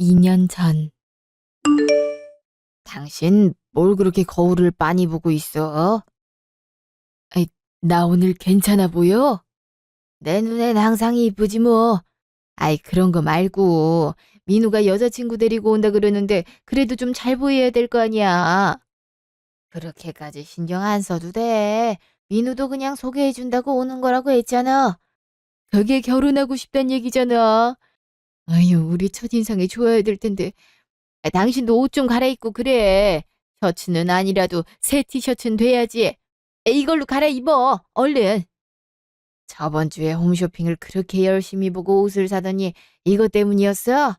2년 전. 당신 뭘 그렇게 거울을 빤히 보고 있어? 아이, 나 오늘 괜찮아 보여? 내 눈엔 항상 이쁘지 뭐. 아이 그런 거 말고 민우가 여자친구 데리고 온다 그러는데 그래도 좀 잘 보여야 될 거 아니야. 그렇게까지 신경 안 써도 돼. 민우도 그냥 소개해준다고 오는 거라고 했잖아. 그게 결혼하고 싶단 얘기잖아. 아유, 우리 첫인상이 좋아야 될 텐데. 당신도 옷 좀 갈아입고 그래. 셔츠는 아니라도 새 티셔츠는 돼야지. 이걸로 갈아입어. 얼른. 저번 주에 홈쇼핑을 그렇게 열심히 보고 옷을 사더니 이것 때문이었어?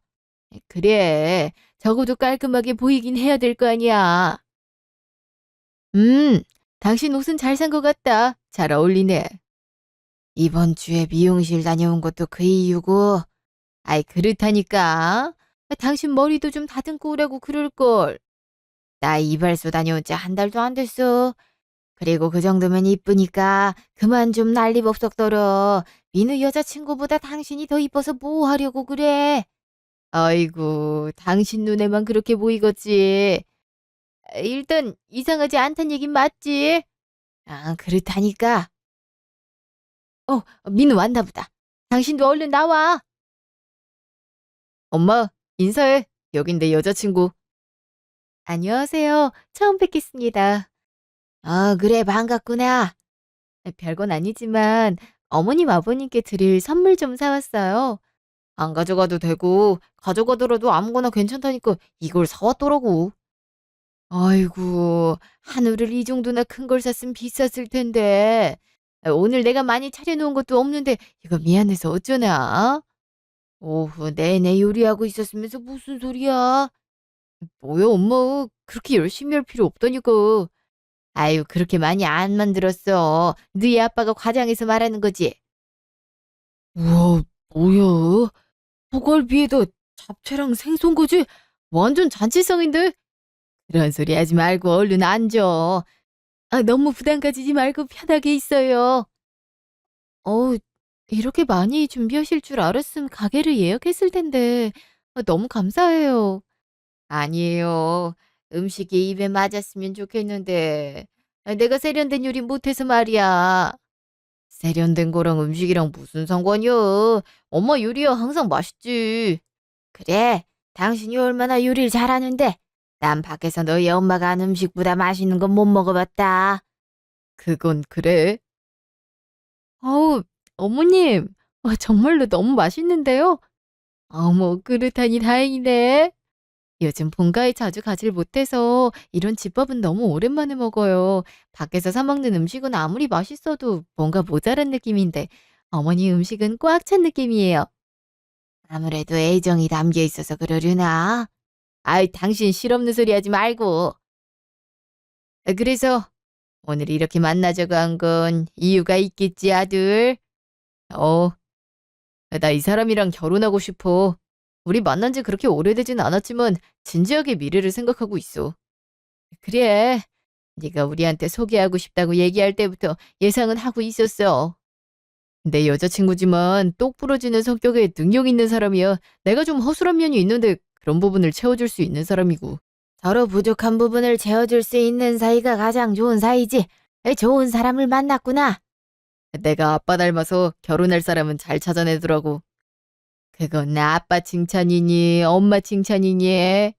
그래. 적어도 깔끔하게 보이긴 해야 될 거 아니야. 음, 당신 옷은 잘 산 것 같다. 잘 어울리네. 이번 주에 미용실 다녀온 것도 그 이유고. 아이, 그렇다니까. 당신 머리도 좀 다듬고 오라고 그럴걸. 나 이발소 다녀온 지 한 달도 안 됐어. 그리고 그 정도면 이쁘니까 그만 좀 난리법석 떨어. 민우 여자친구보다 당신이 더 이뻐서 뭐 하려고 그래? 아이고, 당신 눈에만 그렇게 보이겠지. 일단 이상하지 않단 얘긴 맞지? 아, 그렇다니까. 민우 왔나 보다. 당신도 얼른 나와. 엄마, 인사해. 여긴 내 여자친구. 안녕하세요. 처음 뵙겠습니다. 아, 그래, 반갑구나. 별건 아니지만 어머님 아버님께 드릴 선물 좀 사왔어요. 안 가져가도 되고, 가져가더라도 아무거나 괜찮다니까 이걸 사왔더라고. 아이고, 한우를 이 정도나 큰 걸 샀으면 비쌌을 텐데. 오늘 내가 많이 차려놓은 것도 없는데, 이거 미안해서 어쩌나? 오후 내내 요리하고 있었으면서 무슨 소리야? 뭐야, 엄마. 그렇게 열심히 할 필요 없다니까. 아유, 그렇게 많이 안 만들었어. 너희 아빠가 과장해서 말하는 거지. 우와, 뭐야? 소갈비에다 잡채랑 생선 거지? 완전 잔치성인데? 그런 소리 하지 말고 얼른 앉아. 너무 부담 가지지 말고 편하게 있어요. 어우, 이렇게 많이 준비하실 줄 알았으면 가게를 예약했을 텐데. 너무 감사해요. 아니에요. 음식이 입에 맞았으면 좋겠는데. 내가 세련된 요리 못해서 말이야. 세련된 거랑 음식이랑 무슨 상관이야? 엄마 요리야 항상 맛있지. 그래, 당신이 얼마나 요리를 잘하는데. 난 밖에서 너희 엄마가 한 음식보다 맛있는 건 못 먹어봤다. 그건 그래. 어우, 어머님. 정말로 너무 맛있는데요? 어머, 그렇다니 다행이네. 요즘 본가에 자주 가질 못해서 이런 집밥은 너무 오랜만에 먹어요. 밖에서 사 먹는 음식은 아무리 맛있어도 뭔가 모자란 느낌인데 어머니 음식은 꽉 찬 느낌이에요. 아무래도 애정이 담겨 있어서 그러려나? 아이, 당신 실없는 소리 하지 말고. 그래서 오늘 이렇게 만나자고 한 건 이유가 있겠지, 아들? 어, 나 이 사람이랑 결혼하고 싶어. 우리 만난 지 그렇게 오래되진 않았지만 진지하게 미래를 생각하고 있어. 그래, 네가 우리한테 소개하고 싶다고 얘기할 때부터 예상은 하고 있었어. 내 여자친구지만 똑 부러지는 성격에 능력 있는 사람이야. 내가 좀 허술한 면이 있는데 그런 부분을 채워줄 수 있는 사람이고. 서로 부족한 부분을 채워줄 수 있는 사이가 가장 좋은 사이지. 좋은 사람을 만났구나. 내가 아빠 닮아서 결혼할 사람은 잘 찾아내더라고. 그건 나 아빠 칭찬이니 엄마 칭찬이니?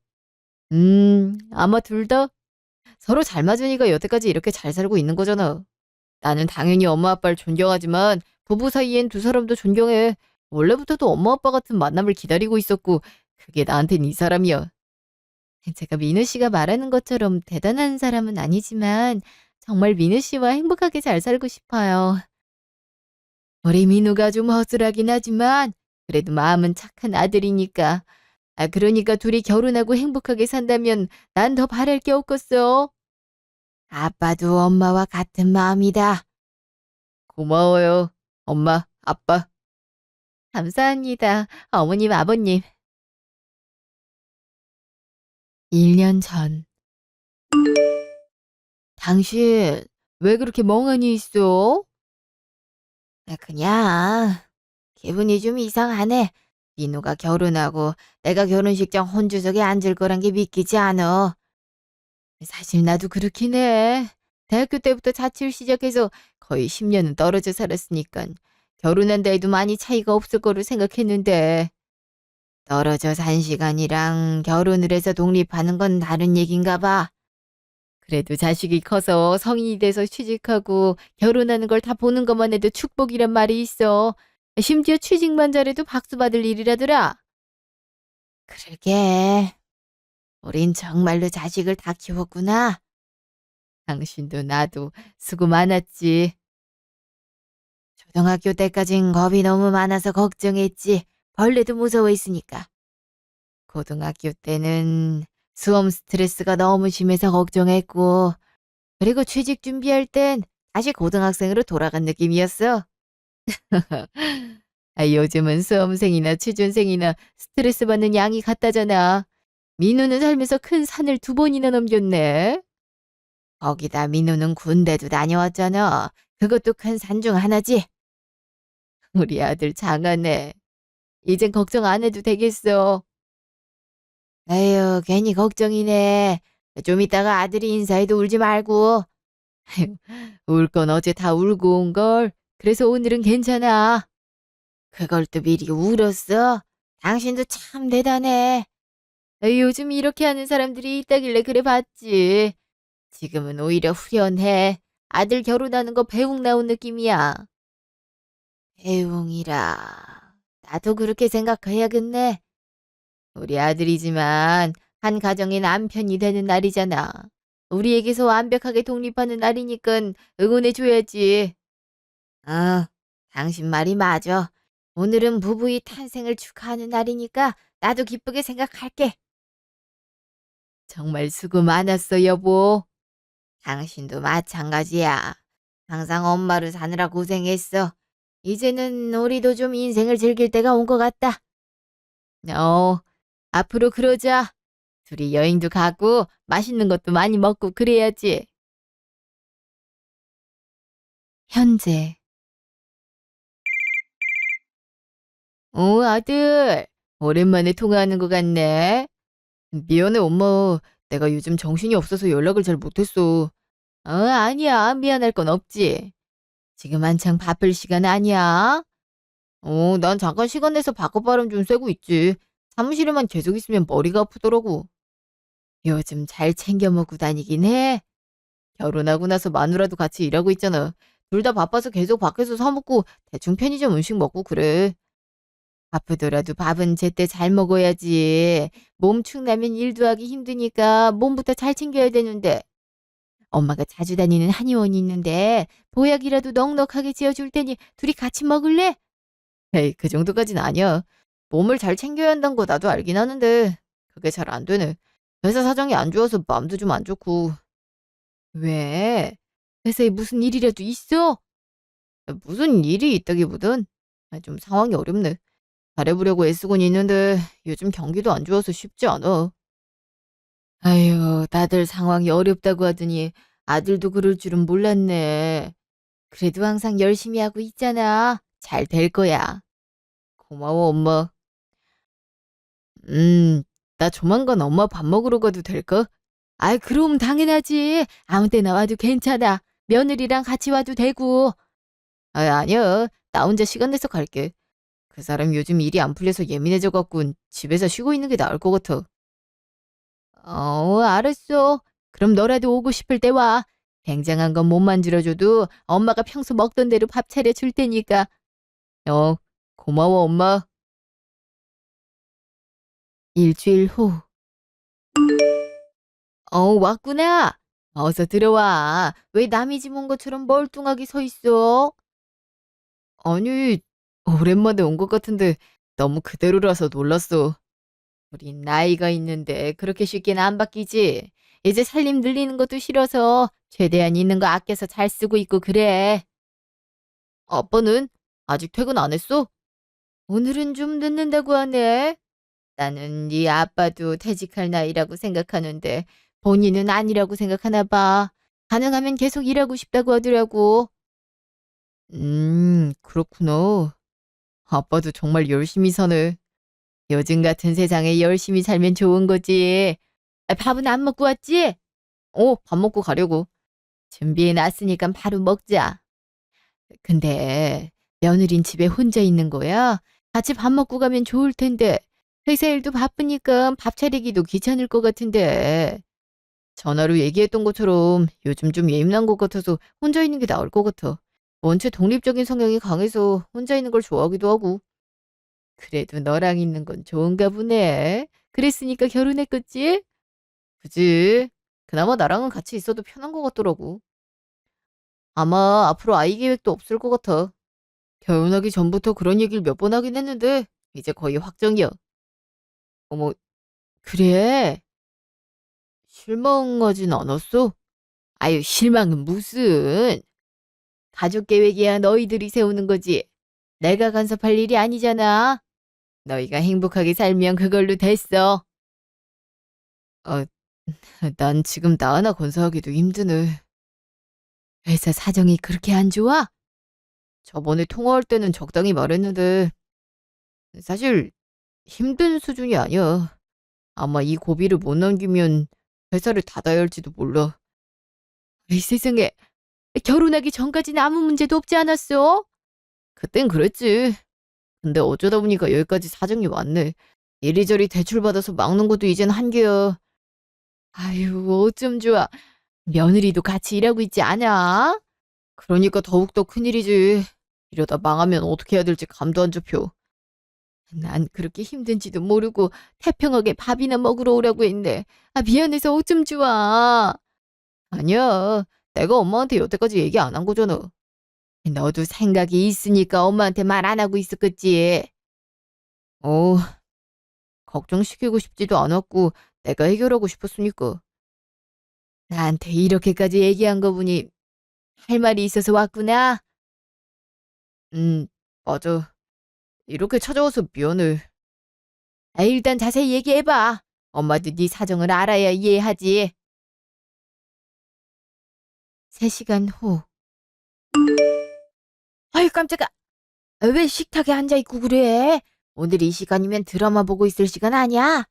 아마 둘 다. 서로 잘 맞으니까 여태까지 이렇게 잘 살고 있는 거잖아. 나는 당연히 엄마 아빠를 존경하지만 부부 사이엔 두 사람도 존경해. 원래부터도 엄마 아빠 같은 만남을 기다리고 있었고 그게 나한텐 이 사람이야. 제가 민우 씨가 말하는 것처럼 대단한 사람은 아니지만 정말 민우 씨와 행복하게 잘 살고 싶어요. 우리 민우가 좀 허술하긴 하지만 그래도 마음은 착한 아들이니까. 그러니까 둘이 결혼하고 행복하게 산다면 난 더 바랄 게 없겠어. 아빠도 엄마와 같은 마음이다. 고마워요, 엄마, 아빠. 감사합니다. 어머님, 아버님. 1년 전. 당신 왜 그렇게 멍하니 있어? 그냥 기분이 좀 이상하네. 민호가 결혼하고 내가 결혼식장 혼주석에 앉을 거란 게 믿기지 않아. 사실 나도 그렇긴 해. 대학교 때부터 자취를 시작해서 거의 10년은 떨어져 살았으니까 결혼한다 해도 많이 차이가 없을 거로 생각했는데 떨어져 산 시간이랑 결혼을 해서 독립하는 건 다른 얘긴가 봐. 그래도 자식이 커서 성인이 돼서 취직하고 결혼하는 걸 다 보는 것만 해도 축복이란 말이 있어. 심지어 취직만 잘해도 박수 받을 일이라더라. 그러게. 우린 정말로 자식을 다 키웠구나. 당신도 나도 수고 많았지. 초등학교 때까진 겁이 너무 많아서 걱정했지. 벌레도 무서워했으니까. 고등학교 때는 수험 스트레스가 너무 심해서 걱정했고, 그리고 취직 준비할 땐 다시 고등학생으로 돌아간 느낌이었어. 요즘은 수험생이나 취준생이나 스트레스 받는 양이 같다잖아. 민우는 살면서 큰 산을 2번이나 넘겼네. 거기다 민우는 군대도 다녀왔잖아. 그것도 큰 산 중 하나지. 우리 아들 장하네. 이젠 걱정 안 해도 되겠어. 에휴, 괜히 걱정이네. 좀 이따가 아들이 인사해도 울지 말고. 울 건 어제 다 울고 온걸. 그래서 오늘은 괜찮아. 그걸 또 미리 울었어? 당신도 참 대단해. 요즘 이렇게 하는 사람들이 있다길래 그래 봤지. 지금은 오히려 후련해. 아들 결혼하는 거 배웅 나온 느낌이야. 배웅이라. 나도 그렇게 생각해야겠네. 우리 아들이지만 한 가정의 남편이 되는 날이잖아. 우리에게서 완벽하게 독립하는 날이니까 응원해줘야지. 어, 당신 말이 맞아. 오늘은 부부의 탄생을 축하하는 날이니까 나도 기쁘게 생각할게. 정말 수고 많았어, 여보. 당신도 마찬가지야. 항상 엄마를 사느라 고생했어. 이제는 우리도 좀 인생을 즐길 때가 온 것 같다. 어, 앞으로 그러자. 둘이 여행도 가고 맛있는 것도 많이 먹고 그래야지. 현재. 아들. 오랜만에 통화하는 것 같네. 미안해, 엄마. 내가 요즘 정신이 없어서 연락을 잘 못했어. 아니야. 미안할 건 없지. 지금 한창 바쁠 시간 아니야. 난 잠깐 시간 내서 바깥바람 좀 쐬고 있지. 사무실에만 계속 있으면 머리가 아프더라고. 요즘 잘 챙겨 먹고 다니긴 해. 결혼하고 나서 마누라도 같이 일하고 있잖아. 둘 다 바빠서 계속 밖에서 사 먹고 대충 편의점 음식 먹고 그래. 바쁘더라도 밥은 제때 잘 먹어야지. 몸 축나면 일도 하기 힘드니까 몸부터 잘 챙겨야 되는데. 엄마가 자주 다니는 한의원이 있는데 보약이라도 넉넉하게 지어줄 테니 둘이 같이 먹을래? 에이, 그 정도까진 아니야. 몸을 잘 챙겨야 한다는 거 나도 알긴 하는데 그게 잘 안 되네. 회사 사정이 안 좋아서 마음도 좀 안 좋고. 왜? 회사에 무슨 일이라도 있어? 무슨 일이 있다기보단 좀 상황이 어렵네. 잘해보려고 애쓰곤 있는데 요즘 경기도 안 좋아서 쉽지 않아. 아유, 다들 상황이 어렵다고 하더니 아들도 그럴 줄은 몰랐네. 그래도 항상 열심히 하고 있잖아. 잘 될 거야. 고마워, 엄마. 나 조만간 엄마 밥 먹으러 가도 될까? 아이, 그럼 당연하지. 아무 때나 와도 괜찮아. 며느리랑 같이 와도 되고. 아니야. 나 혼자 시간 내서 갈게. 그 사람 요즘 일이 안 풀려서 예민해져 갖고 집에서 쉬고 있는 게 나을 것 같아. 알았어. 그럼 너라도 오고 싶을 때 와. 굉장한 건 못 만들어줘도 엄마가 평소 먹던 대로 밥 차려줄 테니까. 어, 고마워, 엄마. 일주일 후. 왔구나. 어서 들어와. 왜 남이 집 온 것처럼 멀뚱하게 서 있어? 아니, 오랜만에 온 것 같은데 너무 그대로라서 놀랐어. 우린 나이가 있는데 그렇게 쉽게는 안 바뀌지. 이제 살림 늘리는 것도 싫어서 최대한 있는 거 아껴서 잘 쓰고 있고 그래. 아빠는 아직 퇴근 안 했어? 오늘은 좀 늦는다고 하네. 나는 네 아빠도 퇴직할 나이라고 생각하는데 본인은 아니라고 생각하나 봐. 가능하면 계속 일하고 싶다고 하더라고. 그렇구나. 아빠도 정말 열심히 사네. 요즘 같은 세상에 열심히 살면 좋은 거지. 밥은 안 먹고 왔지? 밥 먹고 가려고. 준비해 놨으니까 바로 먹자. 근데 며느린 집에 혼자 있는 거야? 같이 밥 먹고 가면 좋을 텐데. 회사 일도 바쁘니까 밥 차리기도 귀찮을 것 같은데. 전화로 얘기했던 것처럼 요즘 좀 예민한 것 같아서 혼자 있는 게 나을 것 같아. 원체 독립적인 성향이 강해서 혼자 있는 걸 좋아하기도 하고. 그래도 너랑 있는 건 좋은가 보네. 그랬으니까 결혼했겠지? 그지? 그나마 나랑은 같이 있어도 편한 것 같더라고. 아마 앞으로 아이 계획도 없을 것 같아. 결혼하기 전부터 그런 얘기를 몇 번 하긴 했는데 이제 거의 확정이야. 어머, 그래? 실망하진 않았어? 아유, 실망은 무슨. 가족 계획이야 너희들이 세우는 거지. 내가 간섭할 일이 아니잖아. 너희가 행복하게 살면 그걸로 됐어. 어, 난 지금 나 하나 건사하기도 힘드네. 회사 사정이 그렇게 안 좋아? 저번에 통화할 때는 적당히 말했는데 사실 힘든 수준이 아니야. 아마 이 고비를 못 넘기면 회사를 닫아야 할지도 몰라. 이 세상에, 결혼하기 전까지는 아무 문제도 없지 않았어? 그땐 그랬지. 근데 어쩌다 보니까 여기까지 사정이 왔네. 이리저리 대출받아서 막는 것도 이젠 한계야. 아유, 어쩜 좋아. 며느리도 같이 일하고 있지 않아? 그러니까 더욱더 큰일이지. 이러다 망하면 어떻게 해야 될지 감도 안 잡혀. 난 그렇게 힘든지도 모르고 태평하게 밥이나 먹으러 오라고 했는데, 미안해서 어쩜 좋아. 아니야. 내가 엄마한테 여태까지 얘기 안 한 거잖아. 너도 생각이 있으니까 엄마한테 말 안 하고 있었겠지. 어, 걱정시키고 싶지도 않았고 내가 해결하고 싶었으니까. 나한테 이렇게까지 얘기한 거 보니 할 말이 있어서 왔구나. 음, 맞아. 이렇게 찾아와서 미안해. 일단 자세히 얘기해봐. 엄마도 네 사정을 알아야 이해하지. 3시간 후. 아유, 깜짝아. 왜 식탁에 앉아있고 그래? 오늘 이 시간이면 드라마 보고 있을 시간 아니야?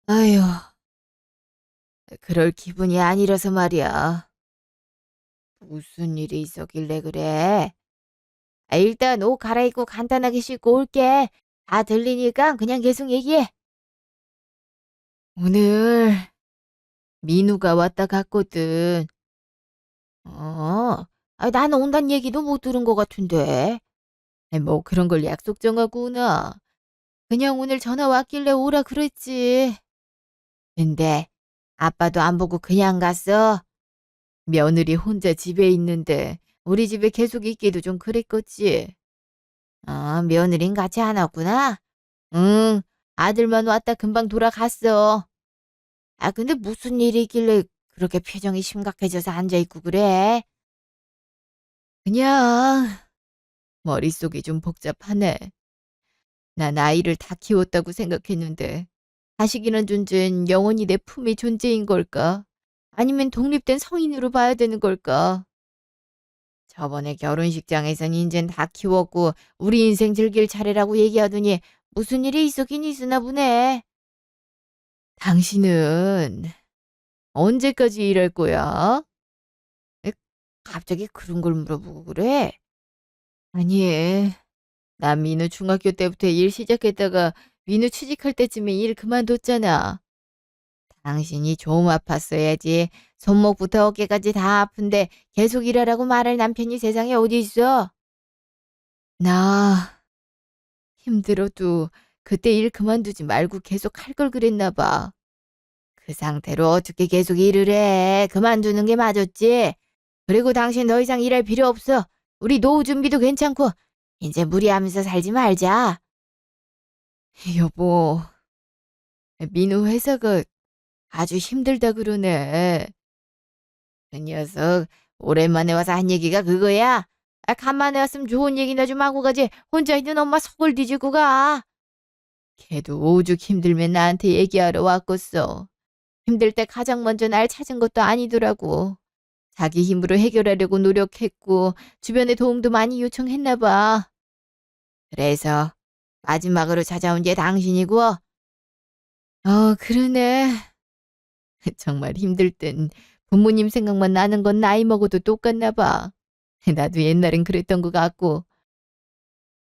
아휴, 그럴 기분이 아니라서 말이야. 무슨 일이 있었길래 그래? 일단 옷 갈아입고 간단하게 씻고 올게. 다 들리니까 그냥 계속 얘기해. 오늘 민우가 왔다 갔거든. 어, 나는 온다는 얘기도 못 들은 것 같은데. 뭐 그런 걸 약속 정하고 오나. 그냥 오늘 전화 왔길래 오라 그랬지. 근데 아빠도 안 보고 그냥 갔어. 며느리 혼자 집에 있는데 우리 집에 계속 있기도 좀 그랬겠지. 며느린 같이 안 왔구나? 응, 아들만 왔다 금방 돌아갔어. 근데 무슨 일이 있길래 그렇게 표정이 심각해져서 앉아있고 그래? 그냥 머릿속이 좀 복잡하네. 난 아이를 다 키웠다고 생각했는데 자식이란 존재는 영원히 내 품의 존재인 걸까? 아니면 독립된 성인으로 봐야 되는 걸까? 저번에 결혼식장에선 인젠 다 키웠고 우리 인생 즐길 차례라고 얘기하더니 무슨 일이 있었긴 있으나 보네. 당신은 언제까지 일할 거야? 에? 갑자기 그런 걸 물어보고 그래? 아니, 난 민우 중학교 때부터 일 시작했다가 민우 취직할 때쯤에 일 그만뒀잖아. 당신이 좀 아팠어야지. 손목부터 어깨까지 다 아픈데 계속 일하라고 말할 남편이 세상에 어디 있어? 나 힘들어도 그때 일 그만두지 말고 계속 할 걸 그랬나 봐. 그 상태로 어떻게 계속 일을 해? 그만두는 게 맞았지? 그리고 당신 더 이상 일할 필요 없어. 우리 노후 준비도 괜찮고 이제 무리하면서 살지 말자. 여보, 민우 회사가 아주 힘들다 그러네. 그 녀석 오랜만에 와서 한 얘기가 그거야? 간만에 왔으면 좋은 얘기나 좀 하고 가지. 혼자 있는 엄마 속을 뒤집고 가. 걔도 오죽 힘들면 나한테 얘기하러 왔겠어. 힘들 때 가장 먼저 날 찾은 것도 아니더라고. 자기 힘으로 해결하려고 노력했고 주변에 도움도 많이 요청했나 봐. 그래서 마지막으로 찾아온 게 당신이고. 그러네. 정말 힘들 땐 부모님 생각만 나는 건 나이 먹어도 똑같나 봐. 나도 옛날엔 그랬던 것 같고.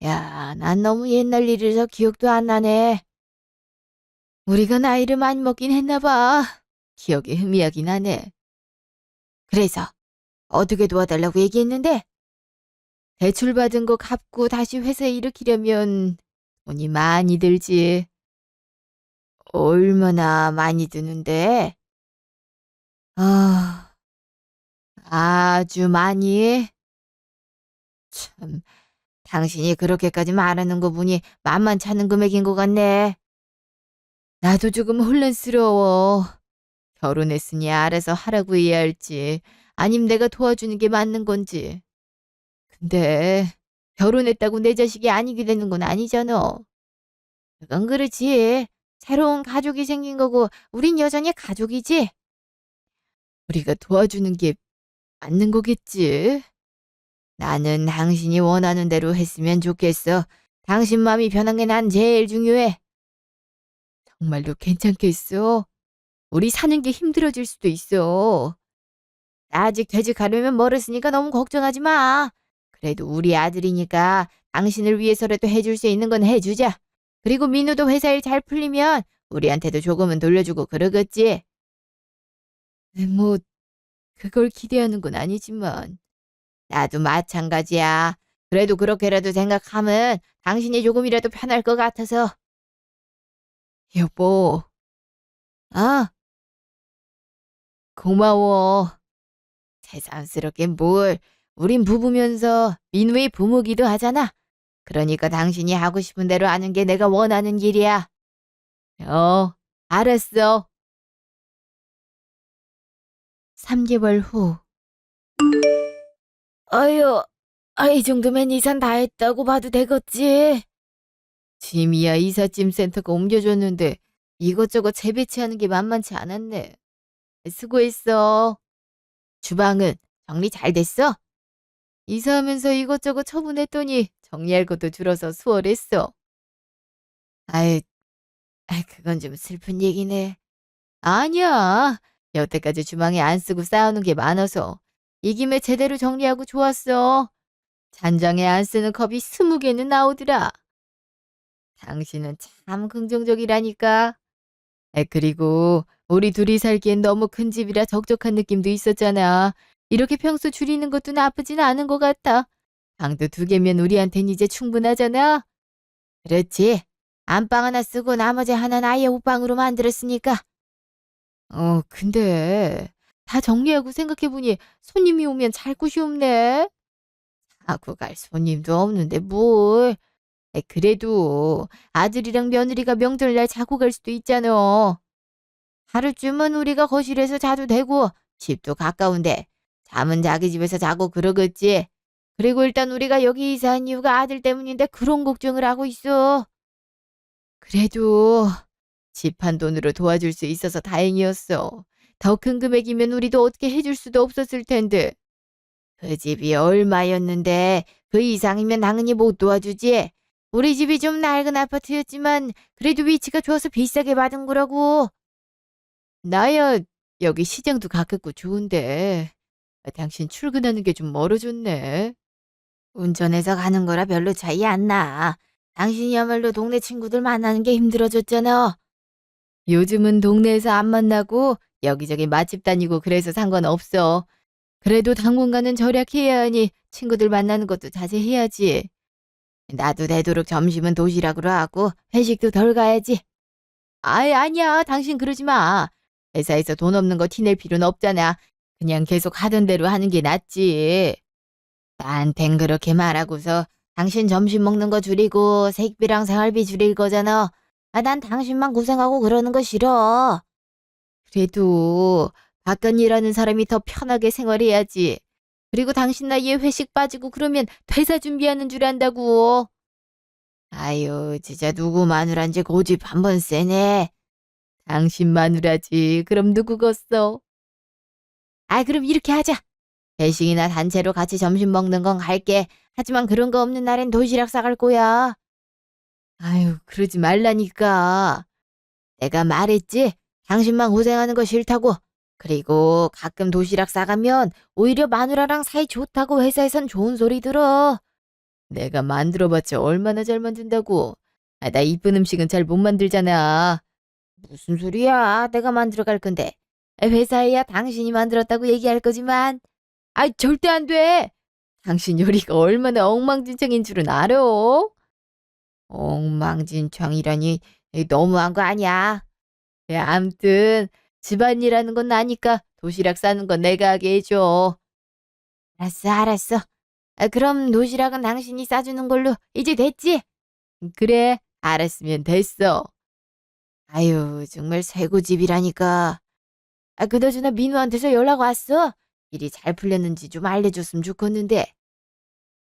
야, 난 너무 옛날 일이라서 기억도 안 나네. 우리가 나이를 많이 먹긴 했나 봐. 기억이 희미하긴 하네. 그래서 어떻게 도와달라고 얘기했는데? 대출 받은 거 갚고 다시 회사 일으키려면 돈이 많이 들지. 얼마나 많이 드는데? 아, 아주 많이. 참, 당신이 그렇게까지 말하는 거 보니 만만치 않은 금액인 것 같네. 나도 조금 혼란스러워. 결혼했으니 알아서 하라고 해야 할지, 아님 내가 도와주는 게 맞는 건지. 근데 결혼했다고 내 자식이 아니게 되는 건 아니잖아. 그건 그렇지. 새로운 가족이 생긴 거고 우린 여전히 가족이지. 우리가 도와주는 게 맞는 거겠지. 나는 당신이 원하는 대로 했으면 좋겠어. 당신 마음이 편한 게 난 제일 중요해. 정말로 괜찮겠어? 우리 사는 게 힘들어질 수도 있어. 아직 퇴직하려면 멀었으니까 너무 걱정하지 마. 그래도 우리 아들이니까 당신을 위해서라도 해줄 수 있는 건 해주자. 그리고 민우도 회사 일 잘 풀리면 우리한테도 조금은 돌려주고 그러겠지. 뭐 그걸 기대하는 건 아니지만. 나도 마찬가지야. 그래도 그렇게라도 생각하면 당신이 조금이라도 편할 것 같아서. 여보, 아, 고마워. 새삼스럽게 뭘. 우린 부부면서 민우의 부모기도 하잖아. 그러니까 당신이 하고 싶은 대로 하는 게 내가 원하는 길이야. 알았어. 3개월 후. 어휴, 이 정도면 이산 다 했다고 봐도 되겠지. 짐이야 이삿짐 센터가 옮겨줬는데 이것저것 재배치하는 게 만만치 않았네. 수고했어. 주방은 정리 잘 됐어? 이사하면서 이것저것 처분했더니 정리할 것도 줄어서 수월했어. 아이, 그건 좀 슬픈 얘기네. 아니야. 여태까지 주방에 안 쓰고 쌓아놓은 게 많아서 이 김에 제대로 정리하고 좋았어. 잔장에 안 쓰는 컵이 20개는 나오더라. 당신은 참 긍정적이라니까. 그리고 우리 둘이 살기엔 너무 큰 집이라 적적한 느낌도 있었잖아. 이렇게 평소 줄이는 것도 나쁘진 않은 것 같아. 방도 2개면 우리한텐 이제 충분하잖아. 그렇지. 안방 하나 쓰고 나머지 하나는 아예 옷방으로 만들었으니까. 근데 다 정리하고 생각해보니 손님이 오면 잘 곳이 없네. 하고 갈 손님도 없는데 뭘. 그래도 아들이랑 며느리가 명절날 자고 갈 수도 있잖아. 하루쯤은 우리가 거실에서 자도 되고 집도 가까운데 잠은 자기 집에서 자고 그러겠지. 그리고 일단 우리가 여기 이사한 이유가 아들 때문인데 그런 걱정을 하고 있어. 그래도 집 한 돈으로 도와줄 수 있어서 다행이었어. 더 큰 금액이면 우리도 어떻게 해줄 수도 없었을 텐데. 그 집이 얼마였는데 그 이상이면 당연히 못 도와주지. 우리 집이 좀 낡은 아파트였지만 그래도 위치가 좋아서 비싸게 받은 거라고. 나야 여기 시장도 가깝고 좋은데 당신 출근하는 게 좀 멀어졌네. 운전해서 가는 거라 별로 차이 안 나. 당신이야말로 동네 친구들 만나는 게 힘들어졌잖아. 요즘은 동네에서 안 만나고 여기저기 맛집 다니고 그래서 상관없어. 그래도 당분간은 절약해야 하니 친구들 만나는 것도 자제해야지. 나도 되도록 점심은 도시락으로 하고 회식도 덜 가야지. 아니야. 당신 그러지 마. 회사에서 돈 없는 거 티낼 필요는 없잖아. 그냥 계속 하던 대로 하는 게 낫지. 나한텐 그렇게 말하고서 당신 점심 먹는 거 줄이고 식비랑 생활비 줄일 거잖아. 난 당신만 고생하고 그러는 거 싫어. 그래도 바깥 일하는 사람이 더 편하게 생활해야지. 그리고 당신 나이에 회식 빠지고 그러면 퇴사 준비하는 줄 안다고. 아유, 진짜 누구 마누란지 고집 한번 세네. 당신 마누라지. 그럼 누구겠어? 그럼 이렇게 하자. 회식이나 단체로 같이 점심 먹는 건 갈게. 하지만 그런 거 없는 날엔 도시락 싸갈 거야. 아유, 그러지 말라니까. 내가 말했지? 당신만 고생하는 거 싫다고. 그리고 가끔 도시락 싸가면 오히려 마누라랑 사이 좋다고 회사에선 좋은 소리 들어. 내가 만들어봤자 얼마나 잘 만든다고. 나 이쁜 음식은 잘 못 만들잖아. 무슨 소리야? 내가 만들어 갈 건데. 회사에야 당신이 만들었다고 얘기할 거지만. 절대 안 돼. 당신 요리가 얼마나 엉망진창인 줄은 알아? 엉망진창이라니 너무한 거 아니야? 암튼 집안일하는 건 나니까 도시락 싸는 건 내가 하게 해줘. 알았어, 알았어. 그럼 도시락은 당신이 싸주는 걸로 이제 됐지? 그래, 알았으면 됐어. 아유, 정말 쇠고집이라니까. 그나저나 민우한테서 연락 왔어? 일이 잘 풀렸는지 좀 알려줬으면 좋겠는데.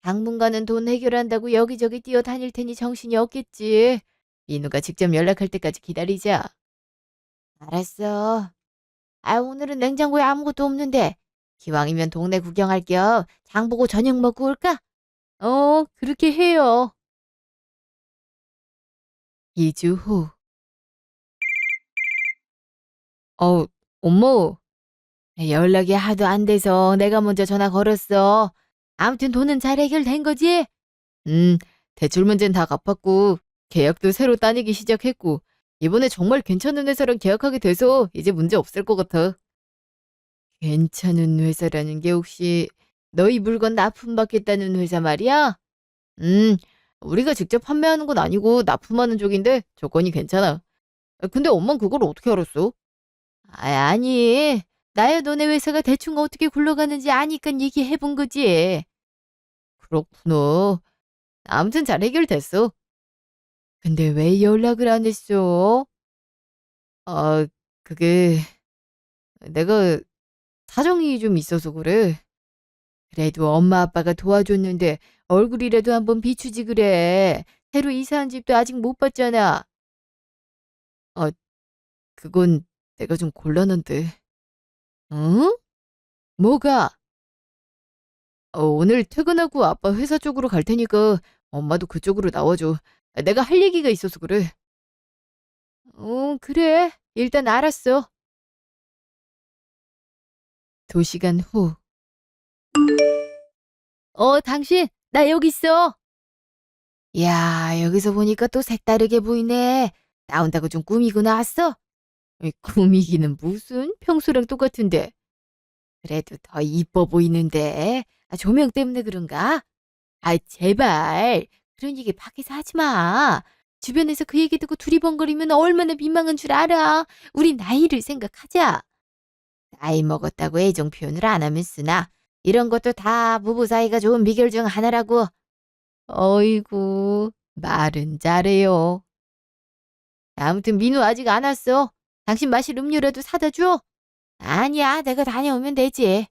당분간은 돈 해결한다고 여기저기 뛰어다닐 테니 정신이 없겠지. 민우가 직접 연락할 때까지 기다리자. 알았어. 오늘은 냉장고에 아무것도 없는데. 기왕이면 동네 구경할 겸 장 보고 저녁 먹고 올까? 그렇게 해요. 2주 후. 어, 엄마. 연락이 하도 안 돼서 내가 먼저 전화 걸었어. 아무튼 돈은 잘 해결된 거지? 음, 대출 문제는 다 갚았고, 계약도 새로 따내기 시작했고, 이번에 정말 괜찮은 회사랑 계약하게 돼서 이제 문제 없을 것 같아. 괜찮은 회사라는 게 혹시 너희 물건 납품받겠다는 회사 말이야? 음, 우리가 직접 판매하는 건 아니고 납품하는 쪽인데 조건이 괜찮아. 근데 엄만 그걸 어떻게 알았어? 아니. 나야 너네 회사가 대충 어떻게 굴러가는지 아니까 얘기해 본 거지. 그렇구나. 아무튼 잘 해결됐어. 근데 왜 연락을 안 했어? 아, 그게 내가 사정이 좀 있어서 그래. 그래도 엄마 아빠가 도와줬는데 얼굴이라도 한번 비추지 그래. 새로 이사한 집도 아직 못 봤잖아. 아, 그건 내가 좀 곤란한데. 응? 뭐가? 오늘 퇴근하고 아빠 회사 쪽으로 갈 테니까 엄마도 그쪽으로 나와줘. 내가 할 얘기가 있어서 그래. 그래. 일단 알았어. 2시간 후. 당신, 나 여기 있어. 야, 여기서 보니까 또 색다르게 보이네. 나온다고 좀 꾸미고 나왔어? 꾸미기는 무슨? 평소랑 똑같은데. 그래도 더 이뻐 보이는데. 조명 때문에 그런가? 제발. 그런 얘기 밖에서 하지 마. 주변에서 그 얘기 듣고 두리번거리면 얼마나 민망한 줄 알아. 우리 나이를 생각하자. 나이 먹었다고 애정 표현을 안 하면 쓰나. 이런 것도 다 부부 사이가 좋은 비결 중 하나라고. 어이구, 말은 잘해요. 아무튼 민우 아직 안 왔어. 당신 마실 음료라도 사다 줘. 아니야, 내가 다녀오면 되지.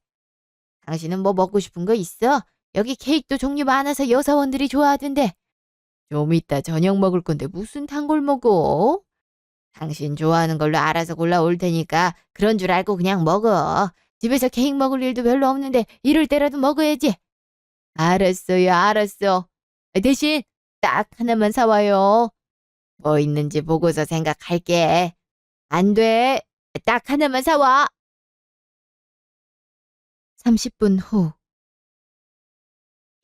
당신은 뭐 먹고 싶은 거 있어? 여기 케이크도 종류 많아서 여사원들이 좋아하던데. 좀 이따 저녁 먹을 건데 무슨 단걸 먹어? 당신 좋아하는 걸로 알아서 골라올 테니까 그런 줄 알고 그냥 먹어. 집에서 케이크 먹을 일도 별로 없는데 이럴 때라도 먹어야지. 알았어요, 알았어. 대신 딱 하나만 사와요. 뭐 있는지 보고서 생각할게. 안 돼. 딱 하나만 사와. 30분 후.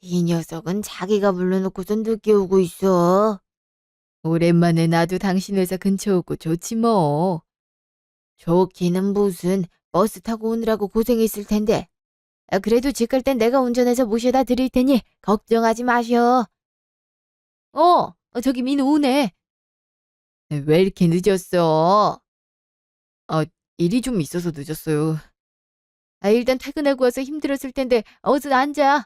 이 녀석은 자기가 불러놓고선 늦게 오고 있어. 오랜만에 나도 당신 회사 근처 오고 좋지 뭐. 좋기는 무슨 버스 타고 오느라고 고생했을 텐데. 그래도 집 갈 땐 내가 운전해서 모셔다 드릴 테니 걱정하지 마셔. 저기 민우 오네. 왜 이렇게 늦었어? 일이 좀 있어서 늦었어요. 일단 퇴근하고 와서 힘들었을 텐데 어서 앉아.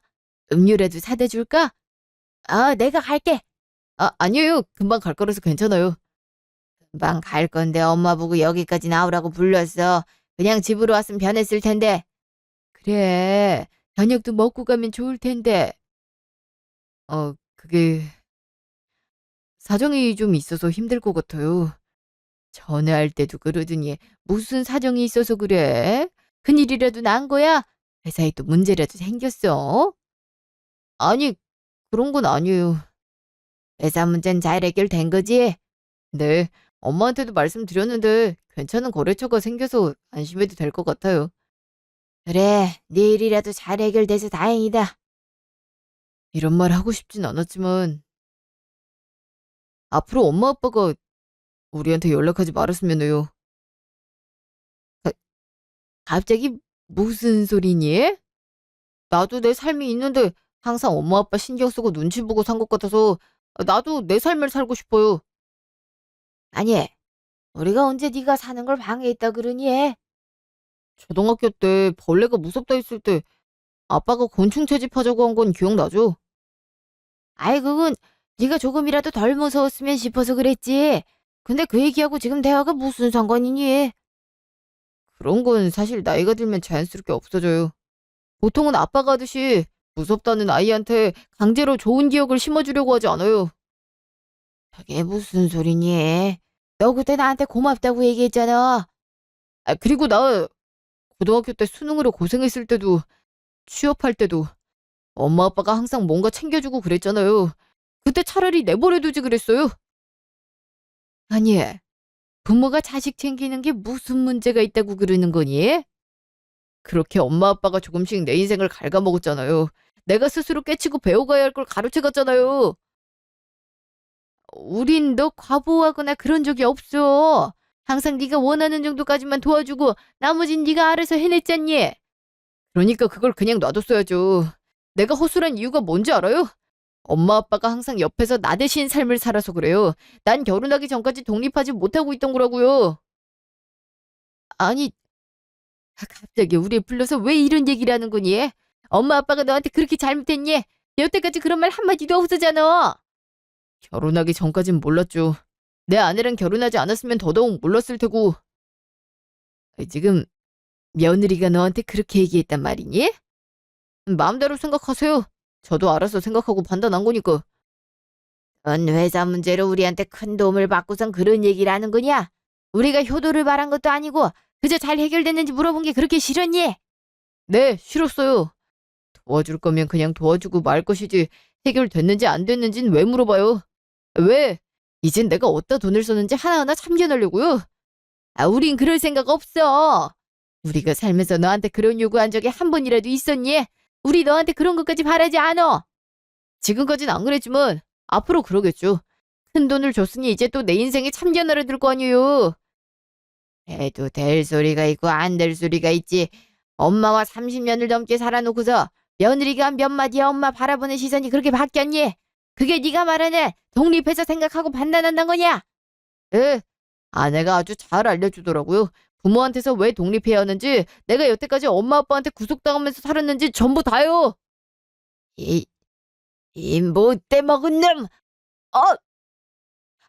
음료라도 사다 줄까? 내가 갈게. 아니에요. 금방 갈 거라서 괜찮아요. 금방 갈 건데 엄마 보고 여기까지 나오라고 불렀어. 그냥 집으로 왔으면 편했을 텐데. 그래. 저녁도 먹고 가면 좋을 텐데. 그게 사정이 좀 있어서 힘들 것 같아요. 전화할 때도 그러더니 무슨 사정이 있어서 그래? 큰일이라도 난 거야? 회사에 또 문제라도 생겼어? 아니, 그런 건 아니에요. 회사 문제는 잘 해결된 거지? 네, 엄마한테도 말씀드렸는데 괜찮은 거래처가 생겨서 안심해도 될 것 같아요. 그래, 내일이라도 잘 해결돼서 다행이다. 이런 말 하고 싶진 않았지만 앞으로 엄마 아빠가 우리한테 연락하지 말았으면 해요. 갑자기 무슨 소리니? 나도 내 삶이 있는데 항상 엄마 아빠 신경 쓰고 눈치 보고 산 것 같아서 나도 내 삶을 살고 싶어요. 아니, 우리가 언제 네가 사는 걸 방해했다 그러니? 초등학교 때 벌레가 무섭다 했을 때 아빠가 곤충 채집하자고 한 건 기억나죠? 아이, 그건 네가 조금이라도 덜 무서웠으면 싶어서 그랬지. 근데 그 얘기하고 지금 대화가 무슨 상관이니? 그런 건 사실 나이가 들면 자연스럽게 없어져요. 보통은 아빠가 하듯이 무섭다는 아이한테 강제로 좋은 기억을 심어주려고 하지 않아요. 그게 무슨 소리니? 너 그때 나한테 고맙다고 얘기했잖아. 그리고 나 고등학교 때 수능으로 고생했을 때도 취업할 때도 엄마 아빠가 항상 뭔가 챙겨주고 그랬잖아요. 그때 차라리 내버려두지 그랬어요. 아니, 부모가 자식 챙기는 게 무슨 문제가 있다고 그러는 거니? 그렇게 엄마 아빠가 조금씩 내 인생을 갉아먹었잖아요. 내가 스스로 깨치고 배워가야 할 걸 가로채갔잖아요. 우린 너 과보하거나 그런 적이 없어. 항상 네가 원하는 정도까지만 도와주고 나머진 네가 알아서 해냈잖니. 그러니까 그걸 그냥 놔뒀어야죠. 내가 허술한 이유가 뭔지 알아요? 엄마 아빠가 항상 옆에서 나 대신 삶을 살아서 그래요. 난 결혼하기 전까지 독립하지 못하고 있던 거라고요. 아니, 갑자기 우리 불러서 왜 이런 얘기를 하는 거니? 엄마 아빠가 너한테 그렇게 잘못했니? 여태까지 그런 말 한마디도 없었잖아. 결혼하기 전까진 몰랐죠. 내 아내랑 결혼하지 않았으면 더더욱 몰랐을 테고. 지금 며느리가 너한테 그렇게 얘기했단 말이니? 마음대로 생각하세요. 저도 알아서 생각하고 판단한 거니까. 넌 회사 문제로 우리한테 큰 도움을 받고선 그런 얘기를 하는 거냐? 우리가 효도를 바란 것도 아니고 그저 잘 해결됐는지 물어본 게 그렇게 싫었니? 네, 싫었어요. 도와줄 거면 그냥 도와주고 말 것이지 해결됐는지 안 됐는진 왜 물어봐요? 왜? 이젠 내가 어디다 돈을 썼는지 하나하나 참견하려고요? 우린 그럴 생각 없어. 우리가 살면서 너한테 그런 요구한 적이 한 번이라도 있었니? 우리 너한테 그런 것까지 바라지 않아. 지금까진 안 그랬지만 앞으로 그러겠죠. 큰 돈을 줬으니 이제 또 내 인생에 참견하려 들 거 아니에요. 해도 될 소리가 있고 안 될 소리가 있지. 엄마와 30년을 넘게 살아놓고서 며느리가 몇 마디야 엄마 바라보는 시선이 그렇게 바뀌었니? 그게 네가 말하는 독립해서 생각하고 판단한다는 거냐? 예, 아내가 아주 잘 알려주더라고요. 부모한테서 왜 독립해야 하는지, 내가 여태까지 엄마 아빠한테 구속당하면서 살았는지 전부 다요. 이, 이 못돼 먹은 놈!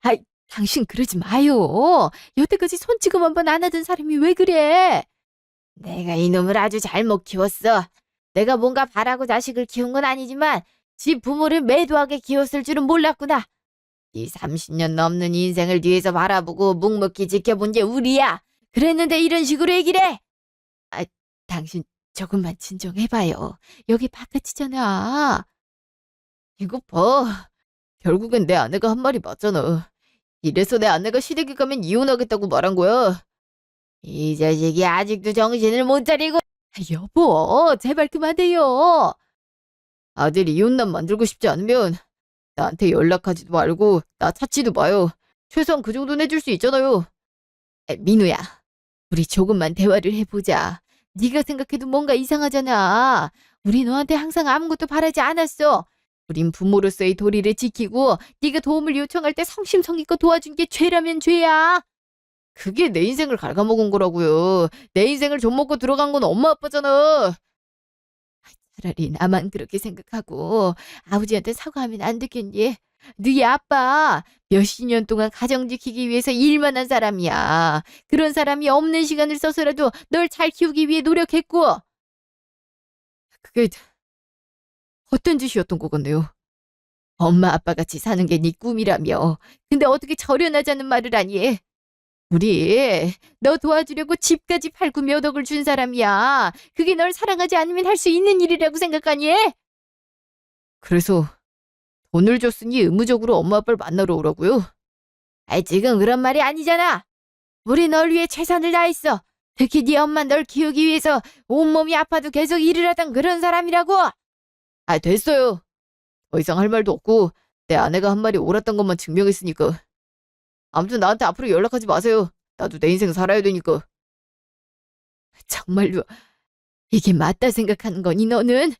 아이, 당신 그러지 마요. 여태까지 손찌검 한 번 안 하던 사람이 왜 그래? 내가 이놈을 아주 잘못 키웠어. 내가 뭔가 바라고 자식을 키운 건 아니지만 지 부모를 매도하게 키웠을 줄은 몰랐구나. 이 30년 넘는 인생을 뒤에서 바라보고 묵묵히 지켜본 게 우리야. 그랬는데 이런 식으로 얘기를 해? 당신 조금만 진정해봐요. 여기 바깥이잖아. 이거 봐. 결국엔 내 아내가 한 말이 맞잖아. 이래서 내 아내가 시댁에 가면 이혼하겠다고 말한 거야. 이 자식이 아직도 정신을 못 차리고. 여보, 제발 그만해요. 아들 이혼남 만들고 싶지 않으면 나한테 연락하지도 말고 나 찾지도 마요. 최소한 그 정도는 해줄 수 있잖아요. 민우야, 우리 조금만 대화를 해보자. 네가 생각해도 뭔가 이상하잖아. 우리 너한테 항상 아무것도 바라지 않았어. 우린 부모로서의 도리를 지키고 네가 도움을 요청할 때 성심성의껏 도와준 게 죄라면 죄야. 그게 내 인생을 갉아먹은 거라고요. 내 인생을 좀 먹고 들어간 건 엄마 아빠잖아. 차라리 나만 그렇게 생각하고 아버지한테 사과하면 안 되겠니? 네 아빠 몇십 년 동안 가정 지키기 위해서 일만 한 사람이야. 그런 사람이 없는 시간을 써서라도 널 잘 키우기 위해 노력했고. 그게 헛된 짓이었던 것 같네요. 엄마 아빠 같이 사는 게 네 꿈이라며. 근데 어떻게 절연하자는 말을 하니? 우리 너 도와주려고 집까지 팔고 몇 억을 준 사람이야. 그게 널 사랑하지 않으면 할 수 있는 일이라고 생각하니? 그래서 돈을 줬으니 의무적으로 엄마 아빠를 만나러 오라고요? 아이, 지금 그런 말이 아니잖아. 우리 널 위해 최선을 다했어. 특히 네 엄마 널 키우기 위해서 온몸이 아파도 계속 일을 하던 그런 사람이라고. 아, 됐어요. 더 이상 할 말도 없고 내 아내가 한 말이 옳았던 것만 증명했으니까. 아무튼 나한테 앞으로 연락하지 마세요. 나도 내 인생 살아야 되니까. 정말로 이게 맞다 생각하는 거니 너는?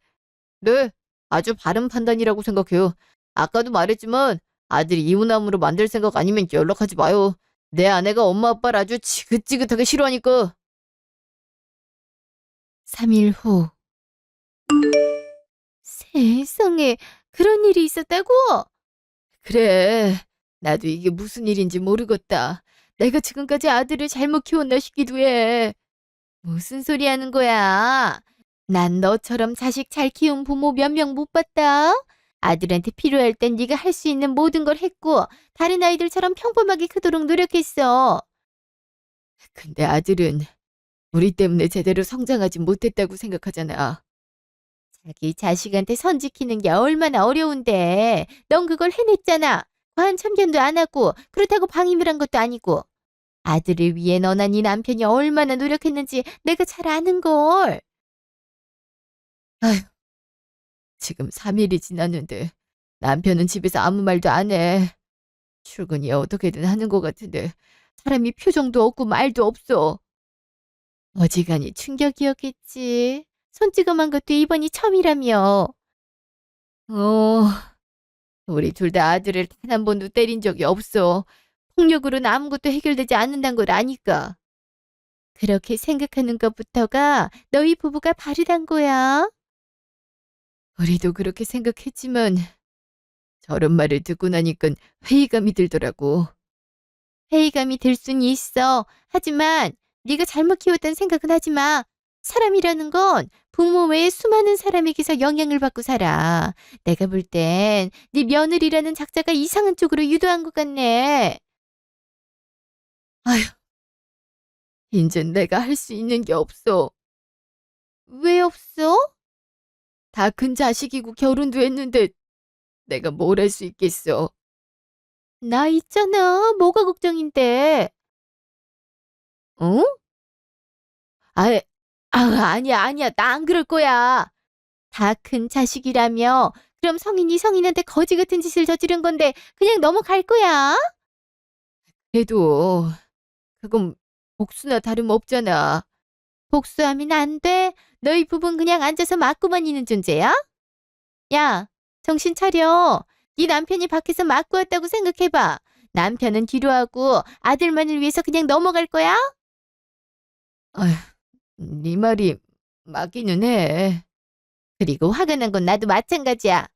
네, 아주 바른 판단이라고 생각해요. 아까도 말했지만 아들이 이혼남으로 만들 생각 아니면 연락하지 마요. 내 아내가 엄마 아빠를 아주 지긋지긋하게 싫어하니까. 3일 후. 세상에, 그런 일이 있었다고? 그래, 나도 이게 무슨 일인지 모르겠다. 내가 지금까지 아들을 잘못 키웠나 싶기도 해. 무슨 소리 하는 거야? 난 너처럼 자식 잘 키운 부모 몇 명 못 봤다. 아들한테 필요할 땐 네가 할 수 있는 모든 걸 했고 다른 아이들처럼 평범하게 크도록 노력했어. 근데 아들은 우리 때문에 제대로 성장하지 못했다고 생각하잖아. 자기 자식한테 선 지키는 게 얼마나 어려운데. 넌 그걸 해냈잖아. 과한 참견도 안 하고 그렇다고 방임을 한 것도 아니고. 아들을 위해 너나 네 남편이 얼마나 노력했는지 내가 잘 아는걸. 지금 3일이 지났는데 남편은 집에서 아무 말도 안 해. 출근이 어떻게든 하는 것 같은데 사람이 표정도 없고 말도 없어. 어지간히 충격이었겠지. 손찌검한 것도 이번이 처음이라며. 어, 우리 둘 다 아들을 단 한 번도 때린 적이 없어. 폭력으로는 아무것도 해결되지 않는다는 걸 아니까. 그렇게 생각하는 것부터가 너희 부부가 바르단 거야. 우리도 그렇게 생각했지만 저런 말을 듣고 나니까 회의감이 들더라고. 회의감이 들 순 있어. 하지만 네가 잘못 키웠다는 생각은 하지 마. 사람이라는 건 부모 외에 수많은 사람에게서 영향을 받고 살아. 내가 볼 땐 네 며느리라는 작자가 이상한 쪽으로 유도한 것 같네. 이젠 내가 할 수 있는 게 없어. 왜 없어? 다 큰 자식이고 결혼도 했는데 내가 뭘 할 수 있겠어. 나 있잖아. 뭐가 걱정인데. 어? 아, 아니야. 나 안 그럴 거야. 다 큰 자식이라며. 그럼 성인이 성인한테 거지 같은 짓을 저지른 건데 그냥 넘어갈 거야? 그래도 그건 복수나 다름없잖아. 복수하면 안 돼. 너희 부부는 그냥 앉아서 맞고만 있는 존재야? 야, 정신 차려. 네 남편이 밖에서 맞고 왔다고 생각해봐. 남편은 뒤로 하고 아들만을 위해서 그냥 넘어갈 거야? 아휴, 네 말이 맞기는 해. 그리고 화가 난 건 나도 마찬가지야.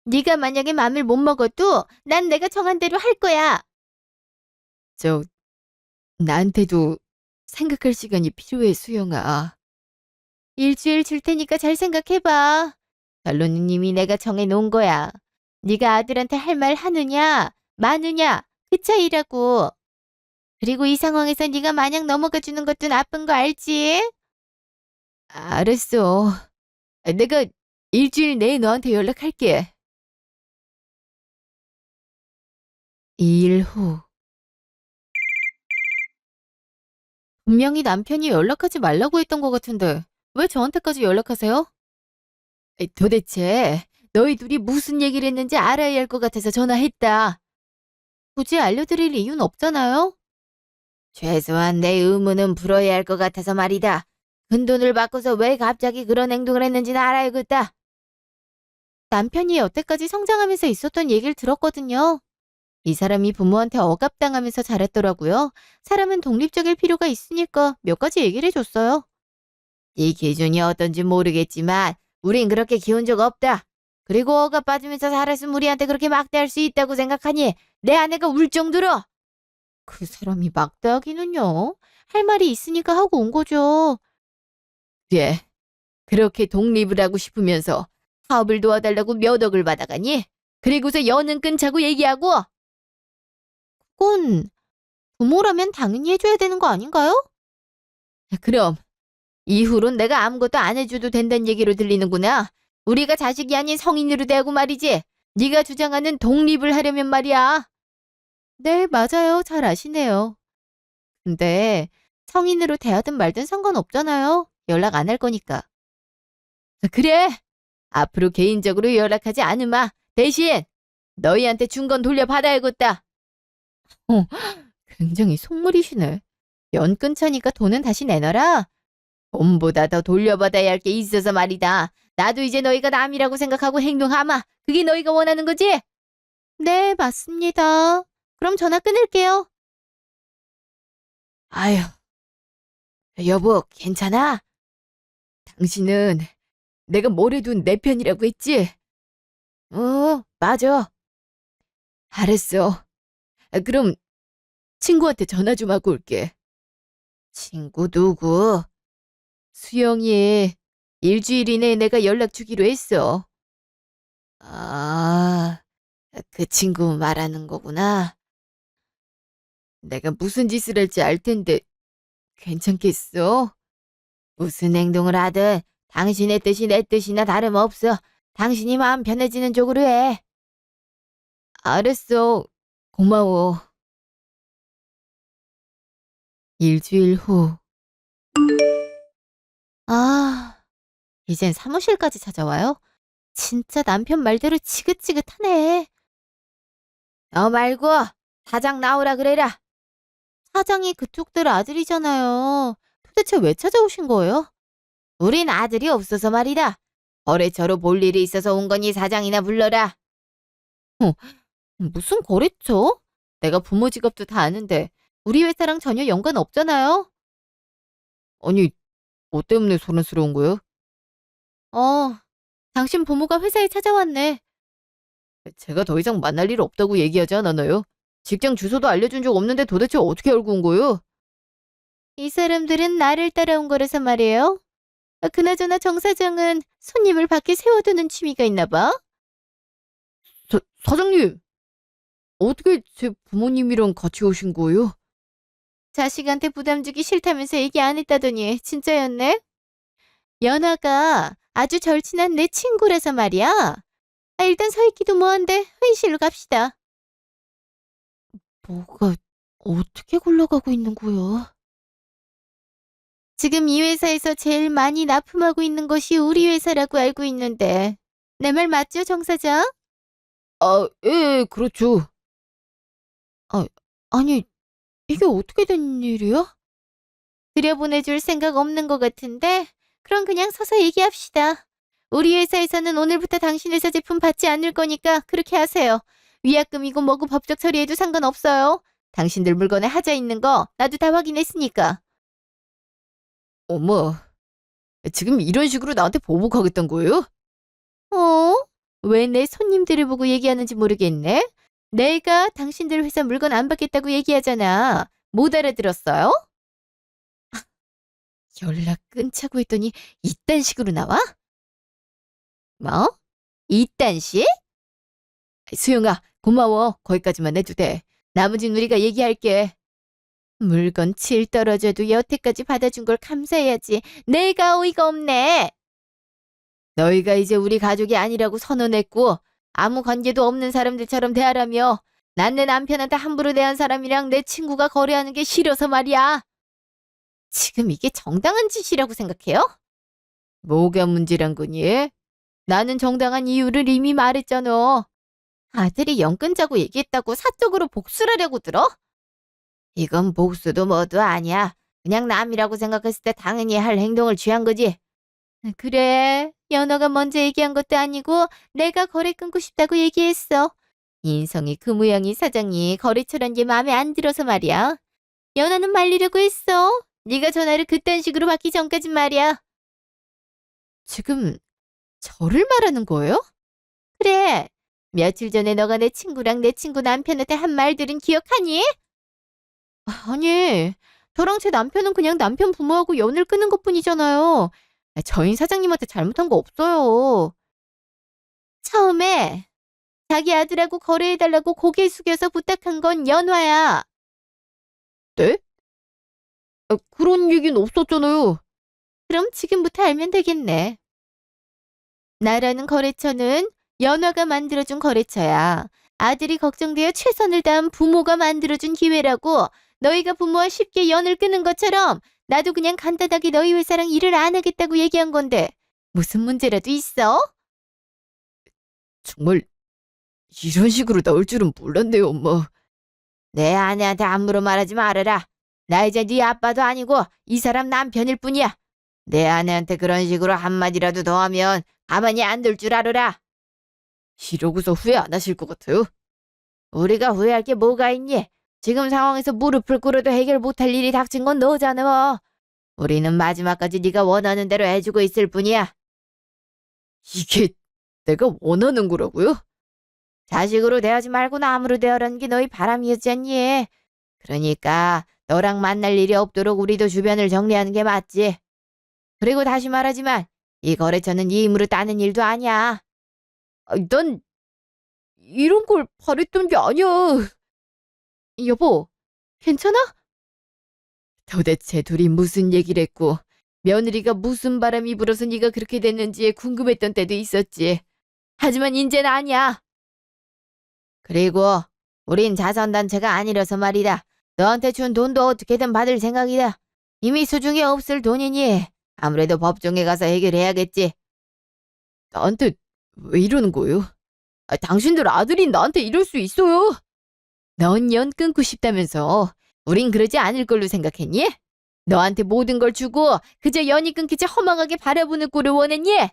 네가 만약에 마음을 못 먹어도 난 내가 정한 대로 할 거야. 저, 나한테도 생각할 시간이 필요해, 수영아. 일주일 줄 테니까 잘 생각해봐. 결론은 이미 내가 정해놓은 거야. 네가 아들한테 할 말 하느냐, 마느냐, 그 차이라고. 그리고 이 상황에서 네가 마냥 넘어가 주는 것도 나쁜 거 알지? 알았어. 내가 일주일 내에 너한테 연락할게. 2일 후. 분명히 남편이 연락하지 말라고 했던 것 같은데 왜 저한테까지 연락하세요? 도대체 너희 둘이 무슨 얘기를 했는지 알아야 할 것 같아서 전화했다. 굳이 알려드릴 이유는 없잖아요. 최소한 내 의무는 풀어야 할 것 같아서 말이다. 큰돈을 받고서 왜 갑자기 그런 행동을 했는지는 알아야겠다. 남편이 여태까지 성장하면서 있었던 얘기를 들었거든요. 이 사람이 부모한테 억압당하면서 자랐더라고요. 사람은 독립적일 필요가 있으니까 몇 가지 얘기를 해줬어요. 네 기준이 어떤지 모르겠지만 우린 그렇게 키운 적 없다. 그리고 억압 받으면서 살았으면 우리한테 그렇게 막대할 수 있다고 생각하니 내 아내가 울 정도로. 그 사람이 막대하기는요. 할 말이 있으니까 하고 온 거죠. 그래, 그렇게 독립을 하고 싶으면서 사업을 도와달라고 몇 억을 받아가니? 그리고서 여는 끊자고 얘기하고? 그건 부모라면 당연히 해줘야 되는 거 아닌가요? 그럼 이후론 내가 아무것도 안 해줘도 된다는 얘기로 들리는구나. 우리가 자식이 아닌 성인으로 대하고 말이지. 네가 주장하는 독립을 하려면 말이야. 네, 맞아요. 잘 아시네요. 근데 성인으로 대하든 말든 상관없잖아요. 연락 안 할 거니까. 그래. 앞으로 개인적으로 연락하지 않으마. 대신 너희한테 준 건 돌려받아야겠다. 어, 굉장히 속물이시네. 연 끊자니까 돈은 다시 내놔라. 돈보다 더 돌려받아야 할 게 있어서 말이다. 나도 이제 너희가 남이라고 생각하고 행동하마. 그게 너희가 원하는 거지? 네, 맞습니다. 그럼 전화 끊을게요. 아휴, 여보, 괜찮아? 당신은 내가 뭐래도 내 편이라고 했지? 맞아. 알았어. 그럼 친구한테 전화 좀 하고 올게. 친구 누구? 수영이 일주일 이내에 내가 연락 주기로 했어. 아, 그 친구 말하는 거구나. 내가 무슨 짓을 할지 알 텐데 괜찮겠어? 무슨 행동을 하든 당신의 뜻이 내 뜻이나 다름없어. 당신이 마음 편해지는 쪽으로 해. 알았어. 고마워. 일주일 후. 아, 이젠 사무실까지 찾아와요? 진짜 남편 말대로 지긋지긋하네. 너 말고 사장 나오라 그래라. 사장이 그쪽들 아들이잖아요. 도대체 왜 찾아오신 거예요? 우린 아들이 없어서 말이다. 거래처로 볼 일이 있어서 온 거니 사장이나 불러라. 무슨 거래처? 내가 부모 직업도 다 아는데 우리 회사랑 전혀 연관 없잖아요. 아니, 뭐 때문에 소란스러운 거야? 어, 당신 부모가 회사에 찾아왔네. 제가 더 이상 만날 일 없다고 얘기하지 않았나요? 직장 주소도 알려준 적 없는데 도대체 어떻게 알고 온 거예요? 이 사람들은 나를 따라온 거라서 말이에요. 그나저나 정 사장은 손님을 밖에 세워두는 취미가 있나 봐. 사장님, 어떻게 제 부모님이랑 같이 오신 거예요? 자식한테 부담 주기 싫다면서 얘기 안 했다더니 진짜였네. 연아가 아주 절친한 내 친구라서 말이야. 일단 서 있기도 뭐한데 회의실로 갑시다. 뭐가 어떻게 굴러가고 있는 거야? 지금 이 회사에서 제일 많이 납품하고 있는 것이 우리 회사라고 알고 있는데 내 말 맞죠, 정 사장? 예, 그렇죠. 아니, 이게 어떻게 된 일이야? 들여보내줄 생각 없는 것 같은데 그럼 그냥 서서 얘기합시다. 우리 회사에서는 오늘부터 당신 회사 제품 받지 않을 거니까 그렇게 하세요. 위약금이고 뭐고 법적 처리해도 상관없어요. 당신들 물건에 하자 있는 거 나도 다 확인했으니까. 어머, 지금 이런 식으로 나한테 보복하겠다는 거예요? 어? 왜 내 손님들을 보고 얘기하는지 모르겠네? 내가 당신들 회사 물건 안 받겠다고 얘기하잖아. 못 알아들었어요? 연락 끊자고 했더니 이딴 식으로 나와? 뭐? 이딴 식? 수영아, 고마워. 거기까지만 해도 돼. 나머진 우리가 얘기할게. 물건 칠 떨어져도 여태까지 받아준 걸 감사해야지. 내가 어이가 없네. 너희가 이제 우리 가족이 아니라고 선언했고 아무 관계도 없는 사람들처럼 대하라며 난 내 남편한테 함부로 대한 사람이랑 내 친구가 거래하는 게 싫어서 말이야. 지금 이게 정당한 짓이라고 생각해요? 뭐가 문제란 거니? 나는 정당한 이유를 이미 말했잖아. 아들이 연 끊자고 얘기했다고 사적으로 복수를 하려고 들어? 이건 복수도 뭐도 아니야. 그냥 남이라고 생각했을 때 당연히 할 행동을 취한 거지. 그래, 연어가 먼저 얘기한 것도 아니고 내가 거래 끊고 싶다고 얘기했어. 인성이 그 모양이 사장이 거래처란 게 마음에 안 들어서 말이야. 연어는 말리려고 했어. 네가 전화를 그딴 식으로 받기 전까진 말이야. 지금 저를 말하는 거예요? 그래. 며칠 전에 너가 내 친구랑 내 친구 남편한테 한 말들은 기억하니? 아니, 저랑 제 남편은 그냥 남편 부모하고 연을 끊은 것뿐이잖아요. 저희 사장님한테 잘못한 거 없어요. 처음에 자기 아들하고 거래해달라고 고개 숙여서 부탁한 건 연화야. 네? 그런 얘기는 없었잖아요. 그럼 지금부터 알면 되겠네. 나라는 거래처는 연화가 만들어준 거래처야. 아들이 걱정되어 최선을 다한 부모가 만들어준 기회라고. 너희가 부모와 쉽게 연을 끊는 것처럼 나도 그냥 간단하게 너희 회사랑 일을 안 하겠다고 얘기한 건데 무슨 문제라도 있어? 정말 이런 식으로 나올 줄은 몰랐네요, 엄마. 내 아내한테 함부로 말하지 말아라. 나 이제 네 아빠도 아니고 이 사람 남편일 뿐이야. 내 아내한테 그런 식으로 한마디라도 더 하면 가만히 안 둘 줄 알아라. 이러고서 후회 안 하실 것 같아요? 우리가 후회할 게 뭐가 있니? 지금 상황에서 무릎을 꿇어도 해결 못할 일이 닥친 건 너잖아. 우리는 마지막까지 네가 원하는 대로 해주고 있을 뿐이야. 이게 내가 원하는 거라고요? 자식으로 대하지 말고 남으로 대하라는 게 너희 바람이었잖니. 그러니까 너랑 만날 일이 없도록 우리도 주변을 정리하는 게 맞지. 그리고 다시 말하지만 이 거래처는 네 힘으로 따는 일도 아니야. 난 이런 걸 바랬던 게 아니야. 여보, 괜찮아? 도대체 둘이 무슨 얘기를 했고 며느리가 무슨 바람이 불어서 네가 그렇게 됐는지 궁금했던 때도 있었지. 하지만 인제는 아니야. 그리고 우린 자선단체가 아니라서 말이다. 너한테 준 돈도 어떻게든 받을 생각이다. 이미 수중에 없을 돈이니 아무래도 법정에 가서 해결해야겠지. 나한테 왜 이러는 거예요? 당신들 아들이 나한테 이럴 수 있어요? 넌 연 끊고 싶다면서. 우린 그러지 않을 걸로 생각했니? 너한테 모든 걸 주고 그저 연이 끊기지 허망하게 바라보는 꼴을 원했니?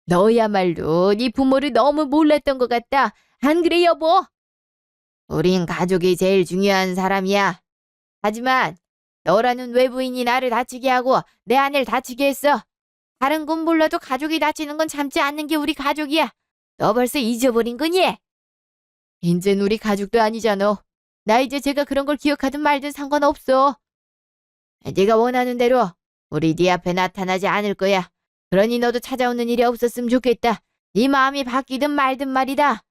너야말로 네 부모를 너무 몰랐던 것 같다. 안 그래 여보? 우린 가족이 제일 중요한 사람이야. 하지만 너라는 외부인이 나를 다치게 하고 내 아내를 다치게 했어. 다른 건 몰라도 가족이 다치는 건 참지 않는 게 우리 가족이야. 너 벌써 잊어버린 거니? 인젠 우리 가족도 아니잖아. 나 이제 제가 그런 걸 기억하든 말든 상관없어. 네가 원하는 대로 우리 네 앞에 나타나지 않을 거야. 그러니 너도 찾아오는 일이 없었으면 좋겠다. 네 마음이 바뀌든 말든 말이다.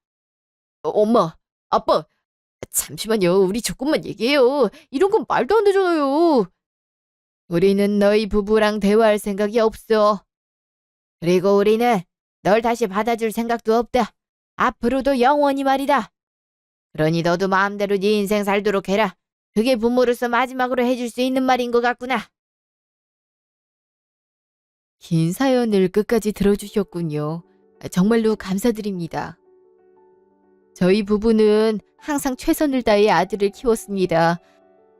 엄마, 아빠, 잠시만요. 우리 조금만 얘기해요. 이런 건 말도 안 되잖아요. 우리는 너희 부부랑 대화할 생각이 없어. 그리고 우리는 널 다시 받아줄 생각도 없다. 앞으로도 영원히 말이다. 그러니 너도 마음대로 네 인생 살도록 해라. 그게 부모로서 마지막으로 해줄 수 있는 말인 것 같구나. 긴 사연을 끝까지 들어주셨군요. 정말로 감사드립니다. 저희 부부는 항상 최선을 다해 아들을 키웠습니다.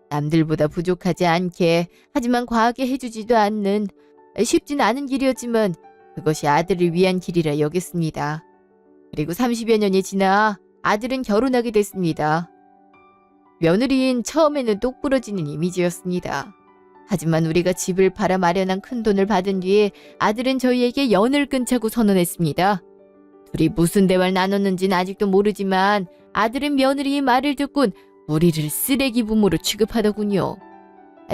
남들보다 부족하지 않게, 하지만 과하게 해주지도 않는, 쉽진 않은 길이었지만 그것이 아들을 위한 길이라 여겼습니다. 그리고 30여 년이 지나 아들은 결혼하게 됐습니다. 며느리인 처음에는 똑부러지는 이미지였습니다. 하지만 우리가 집을 팔아 마련한 큰돈을 받은 뒤에 아들은 저희에게 연을 끊자고 선언했습니다. 둘이 무슨 대화를 나눴는지는 아직도 모르지만 아들은 며느리의 말을 듣곤 우리를 쓰레기 부모로 취급하더군요.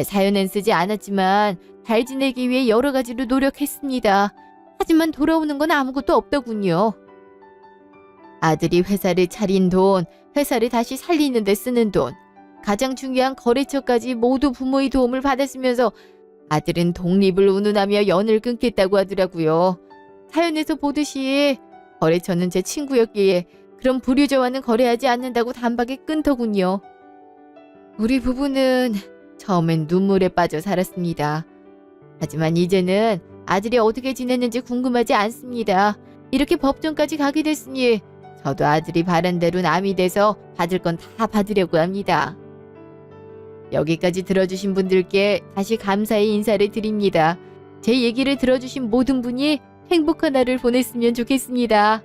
사연엔 쓰지 않았지만 잘 지내기 위해 여러 가지로 노력했습니다. 하지만 돌아오는 건 아무것도 없더군요. 아들이 회사를 차린 돈, 회사를 다시 살리는 데 쓰는 돈, 가장 중요한 거래처까지 모두 부모의 도움을 받았으면서 아들은 독립을 운운하며 연을 끊겠다고 하더라고요. 사연에서 보듯이 거래처는 제 친구였기에 그런 불효자와는 거래하지 않는다고 단박에 끊더군요. 우리 부부는 처음엔 눈물에 빠져 살았습니다. 하지만 이제는 아들이 어떻게 지냈는지 궁금하지 않습니다. 이렇게 법정까지 가게 됐으니 저도 아들이 바란 대로 남이 돼서 받을 건 다 받으려고 합니다. 여기까지 들어주신 분들께 다시 감사의 인사를 드립니다. 제 얘기를 들어주신 모든 분이 행복한 하루를 보냈으면 좋겠습니다.